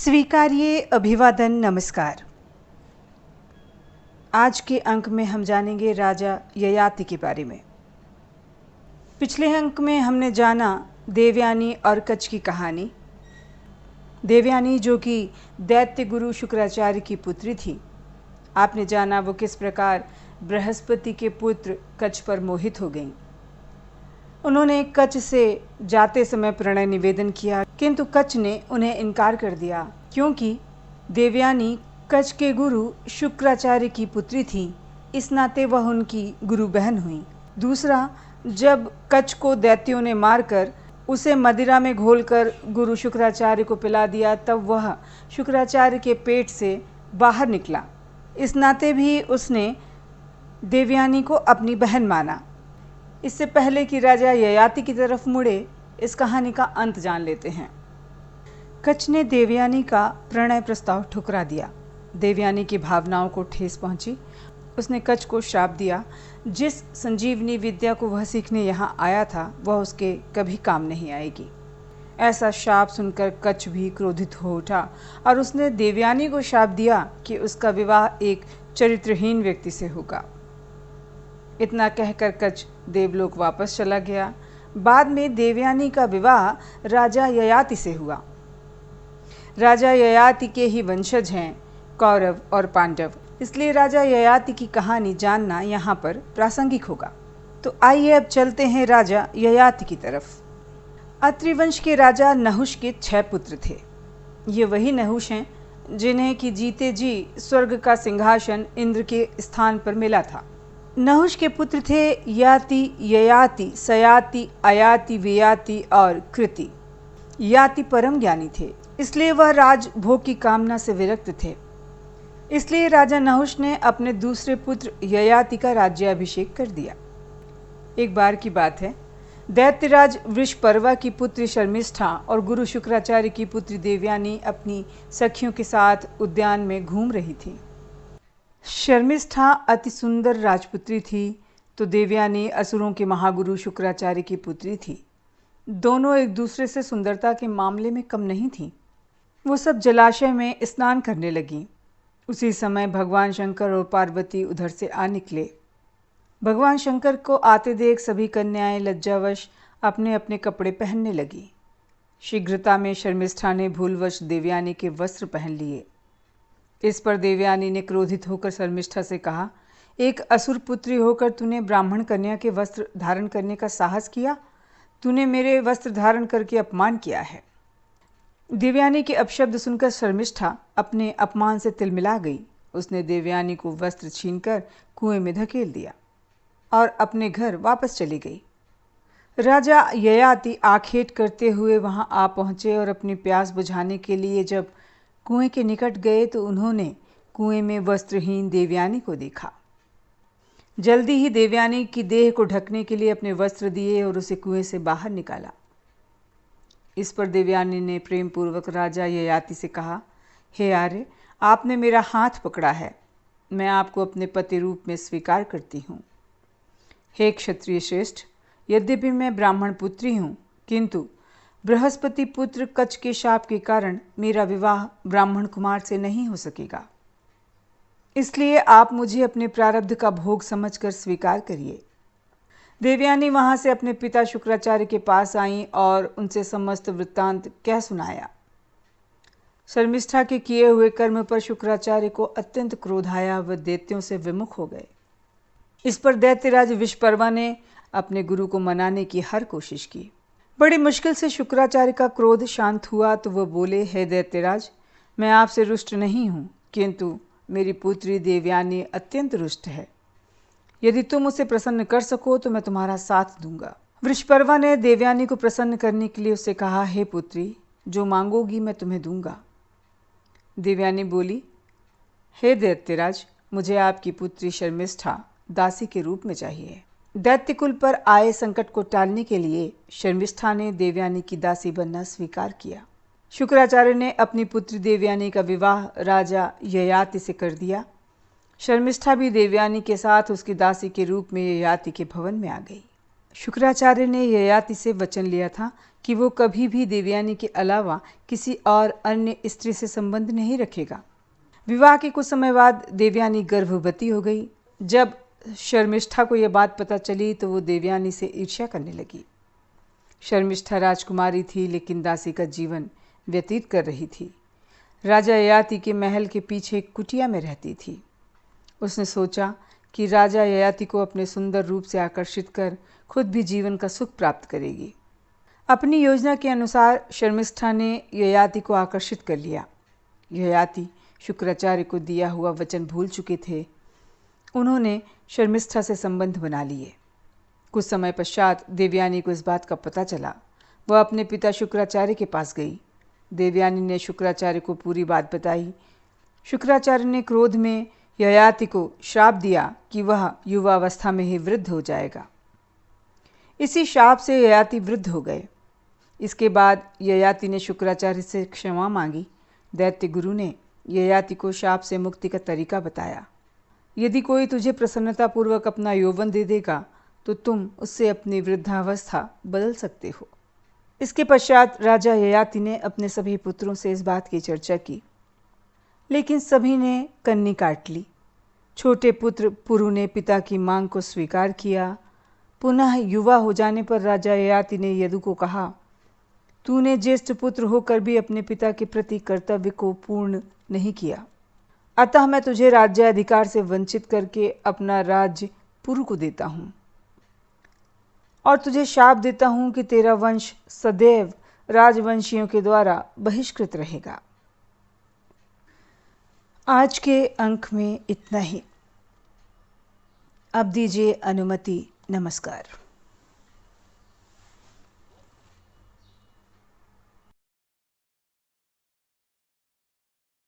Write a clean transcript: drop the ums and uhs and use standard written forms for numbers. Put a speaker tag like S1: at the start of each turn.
S1: स्वीकारिए अभिवादन नमस्कार। आज के अंक में हम जानेंगे राजा ययाति के बारे में। पिछले अंक में हमने जाना देवयानी और कच्छ की कहानी। देवयानी जो कि दैत्य गुरु शुक्राचार्य की पुत्री थी, आपने जाना वो किस प्रकार बृहस्पति के पुत्र कच्छ पर मोहित हो गईं। उन्होंने कच्छ से जाते समय प्रणय निवेदन किया, किंतु कच्छ ने उन्हें इनकार कर दिया, क्योंकि देवयानी कच्छ के गुरु शुक्राचार्य की पुत्री थी, इस नाते वह उनकी गुरु बहन हुई। दूसरा, जब कच्छ को दैत्यों ने मारकर उसे मदिरा में घोलकर गुरु शुक्राचार्य को पिला दिया, तब वह शुक्राचार्य के पेट से बाहर निकला। इस नाते भी उसने देवयानी को अपनी बहन माना। इससे पहले कि राजा ययाति की तरफ मुड़े, इस कहानी का अंत जान लेते हैं। कच्छ ने देवयानी का प्रणय प्रस्ताव ठुकरा दिया। देवयानी की भावनाओं को ठेस पहुंची। उसने कच्छ को श्राप दिया, जिस संजीवनी विद्या को वह सीखने यहाँ आया था वह उसके कभी काम नहीं आएगी। ऐसा श्राप सुनकर कच्छ भी क्रोधित हो उठा और उसने देवयानी को श्राप दिया कि उसका विवाह एक चरित्रहीन व्यक्ति से होगा। इतना कहकर कच्छ देवलोक वापस चला गया। बाद में देवयानी का विवाह राजा ययाति से हुआ। राजा ययाति के ही वंशज हैं कौरव और पांडव, इसलिए राजा ययाति की कहानी जानना यहाँ पर प्रासंगिक होगा। तो आइए अब चलते हैं राजा ययाति की तरफ। अत्रि वंश के राजा नहुष के 6 पुत्र थे। ये वही नहुष हैं जिन्हें कि जीते जी स्वर्ग का सिंहासन इंद्र के स्थान पर मिला था। नहुष के पुत्र थे याति, ययाति, सयाति, अयाति, वेयाति और कृति। याति परम ज्ञानी थे, इसलिए वह राजभोग की कामना से विरक्त थे। इसलिए राजा नहुष ने अपने दूसरे पुत्र ययाति का राज्याभिषेक कर दिया। एक बार की बात है, दैत्यराज वृषपर्वा की पुत्री शर्मिष्ठा और गुरु शुक्राचार्य की पुत्री देवयानी अपनी सखियों के साथ उद्यान में घूम रही थी। शर्मिष्ठा अति सुंदर राजपुत्री थी, तो देवयानी असुरों के महागुरु शुक्राचार्य की पुत्री थी। दोनों एक दूसरे से सुंदरता के मामले में कम नहीं थीं। वो सब जलाशय में स्नान करने लगीं। उसी समय भगवान शंकर और पार्वती उधर से आ निकले। भगवान शंकर को आते देख सभी कन्याएं लज्जावश अपने अपने कपड़े पहनने लगी। शीघ्रता में शर्मिष्ठा ने भूलवश देवयानी के वस्त्र पहन लिए। इस पर देवयानी ने क्रोधित होकर शर्मिष्ठा से कहा, एक असुर पुत्री होकर तूने ब्राह्मण कन्या के वस्त्र धारण करने का साहस किया। तूने मेरे वस्त्र धारण करके अपमान किया है। देवयानी के अपशब्द सुनकर शर्मिष्ठा अपने अपमान से तिलमिला गई। उसने देवयानी को वस्त्र छीनकर कुएं में धकेल दिया और अपने घर वापस चली गई। राजा ययाति आखेट करते हुए वहां आ पहुंचे और अपनी प्यास बुझाने के लिए जब कुएं के निकट गए तो उन्होंने कुएं में वस्त्रहीन देवयानी को देखा। जल्दी ही देवयानी की देह को ढकने के लिए अपने वस्त्र दिए और उसे कुएं से बाहर निकाला। इस पर देवयानी ने प्रेम पूर्वक राजा ययाति से कहा, हे आर्य, आपने मेरा हाथ पकड़ा है, मैं आपको अपने पति रूप में स्वीकार करती हूँ। हे क्षत्रिय श्रेष्ठ, यद्यपि मैं ब्राह्मण पुत्री हूँ, किंतु बृहस्पति पुत्र कच्छ के शाप के कारण मेरा विवाह ब्राह्मण कुमार से नहीं हो सकेगा। इसलिए आप मुझे अपने प्रारब्ध का भोग समझकर स्वीकार करिए। देवयानी वहां से अपने पिता शुक्राचार्य के पास आईं और उनसे समस्त वृत्तांत कह सुनाया। शर्मिष्ठा के किए हुए कर्म पर शुक्राचार्य को अत्यंत क्रोध आया, वह दैत्यों से विमुख हो गए। इस पर दैत्यराज वृषपर्वा ने अपने गुरु को मनाने की हर कोशिश की। बड़ी मुश्किल से शुक्राचार्य का क्रोध शांत हुआ तो वह बोले, हे दैत्यराज, मैं आपसे रुष्ट नहीं हूँ, किंतु मेरी पुत्री देवयानी अत्यंत रुष्ट है। यदि तुम उसे प्रसन्न कर सको तो मैं तुम्हारा साथ दूंगा। वृषपर्वा ने देवयानी को प्रसन्न करने के लिए उससे कहा, हे पुत्री, जो मांगोगी मैं तुम्हें दूंगा। देवयानी बोली, हे दैत्यराज, मुझे आपकी पुत्री शर्मिष्ठा दासी के रूप में चाहिए। दैत्य कुल पर आए संकट को टालने के लिए शर्मिष्ठा ने देवयानी की दासी बनना स्वीकार किया। शुक्राचार्य ने अपनी पुत्री देवयानी का विवाह राजा ययाति से कर दिया। शर्मिष्ठा भी देवयानी के साथ उसकी दासी के रूप में ययाति के भवन में आ गई। शुक्राचार्य ने ययाति से वचन लिया था कि वो कभी भी देवयानी के अलावा किसी और अन्य स्त्री से संबंध नहीं रखेगा। विवाह के कुछ समय बाद देवयानी गर्भवती हो गई। जब शर्मिष्ठा को यह बात पता चली तो वो देवयानी से ईर्ष्या करने लगी। शर्मिष्ठा राजकुमारी थी, लेकिन दासी का जीवन व्यतीत कर रही थी। राजा ययाति के महल के पीछे एक कुटिया में रहती थी। उसने सोचा कि राजा ययाति को अपने सुंदर रूप से आकर्षित कर खुद भी जीवन का सुख प्राप्त करेगी। अपनी योजना के अनुसार शर्मिष्ठा ने ययाति को आकर्षित कर लिया। ययाति शुक्राचार्य को दिया हुआ वचन भूल चुके थे। उन्होंने शर्मिष्ठा से संबंध बना लिए। कुछ समय पश्चात देवयानी को इस बात का पता चला। वह अपने पिता शुक्राचार्य के पास गई। देवयानी ने शुक्राचार्य को पूरी बात बताई। शुक्राचार्य ने क्रोध में ययाति को श्राप दिया कि वह युवावस्था में ही वृद्ध हो जाएगा। इसी श्राप से ययाति वृद्ध हो गए। इसके बाद ययाति ने शुक्राचार्य से क्षमा मांगी। दैत्य गुरु ने ययाति को श्राप से मुक्ति का तरीका बताया। यदि कोई तुझे प्रसन्नतापूर्वक अपना यौवन दे देगा तो तुम उससे अपनी वृद्धावस्था बदल सकते हो। इसके पश्चात राजा ययाति ने अपने सभी पुत्रों से इस बात की चर्चा की, लेकिन सभी ने कन्नी काट ली। छोटे पुत्र पुरु ने पिता की मांग को स्वीकार किया। पुनः युवा हो जाने पर राजा ययाति ने यदु को कहा, तूने ज्येष्ठ पुत्र होकर भी अपने पिता के प्रति कर्तव्य को पूर्ण नहीं किया, अतः मैं तुझे राज्याधिकार से वंचित करके अपना राज्य पुरु को देता हूँ और तुझे शाप देता हूँ कि तेरा वंश सदैव राजवंशियों के द्वारा बहिष्कृत रहेगा। आज के अंक में इतना ही। अब दीजिए अनुमति। नमस्कार।